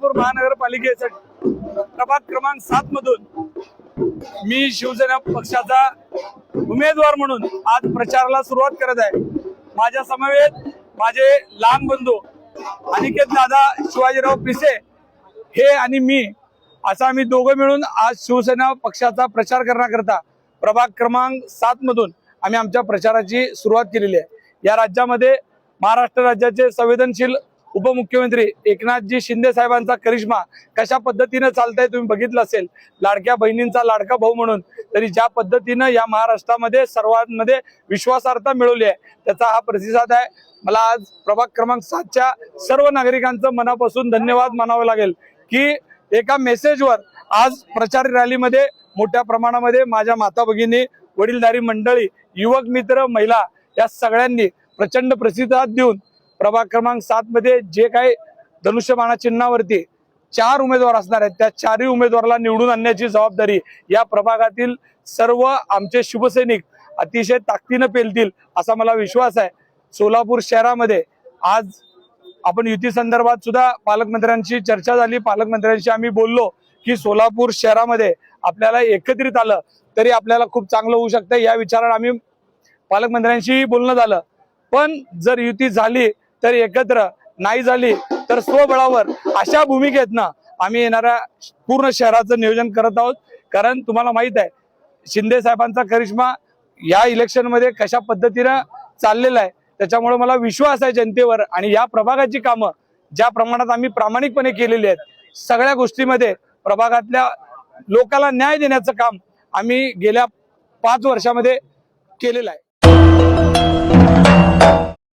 सोलापूर महानगरपालिकेसाठी प्रभाग क्रमांक 7 मधून मी शिवसेना पक्षाचा उमेदवार म्हणून आज प्रचाराला सुरुवात करत आहे। माझ्या समवेत माझे लहान बंधू अनिकेत दादा शिवाजीराव पिसे हे आणि मी असा आम्ही दोघं मिळून आज शिवसेना पक्षाचा प्रचार करण्याकरता प्रभाग क्रमांक 7 मधून आम्ही आमच्या प्रचाराची सुरुवात केलेली आहे। या राज्यामध्ये महाराष्ट्र राज्याचे संवेदनशील उपमुख्यमंत्री एकनाथजी शिंदे साहेबांचा करिश्मा कशा पद्धतीने चालतंय तुम्ही बघितलं असेल। लाडक्या बहिणींचा लाडका भाऊ म्हणून तरी ज्या पद्धतीने या महाराष्ट्रामध्ये सर्वांमध्ये विश्वासार्हता मिळवली आहे त्याचा हा प्रतिसाद आहे। मला आज प्रभाग क्रमांक 7च्या सर्व नागरिकांचं मनापासून धन्यवाद मानावं लागेल की एका मेसेजवर आज प्रचार रॅलीमध्ये मोठ्या प्रमाणामध्ये माझ्या माता भगिनी, वडीलधारी मंडळी, युवक मित्र, महिला या सगळ्यांनी प्रचंड प्रतिसाद देऊन प्रभाग क्रमांक 7 मध्ये जे काही धनुष्यबाणा चिन्हावरती 4 उमेदवार असणार आहेत त्या 4ही उमेदवाराला निवडून आणण्याची जबाबदारी या प्रभागातील सर्व आमचे शिवसैनिक अतिशय ताकदीने पेलतील असा मला विश्वास आहे। सोलापूर शहरामध्ये आज आपण युती संदर्भात सुद्धा पालकमंत्र्यांशी चर्चा झाली। पालकमंत्र्यांशी आम्ही बोललो की सोलापूर शहरामध्ये आपल्याला एकत्रित आलं तरी आपल्याला खूप चांगलं होऊ शकतं या विचाराने आम्ही पालकमंत्र्यांशी बोलणं झालं। पण जर युती झाली तर एकत्र, नाही झाली तर स्वबळावर अशा भूमिकेतनं आम्ही येणाऱ्या पूर्ण शहराचं नियोजन करत आहोत। कारण तुम्हाला माहित आहे शिंदे साहेबांचा करिश्मा या इलेक्शन मध्ये कशा पद्धतीने चाललेला आहे त्याच्यामुळे मला विश्वास आहे जनतेवर आणि या प्रभागाची कामं ज्या प्रमाणात आम्ही प्रामाणिकपणे केलेली आहेत सगळ्या गोष्टीमध्ये प्रभागातल्या लोकांना न्याय देण्याचं काम आम्ही गेल्या 5 वर्षामध्ये केलेलं आहे।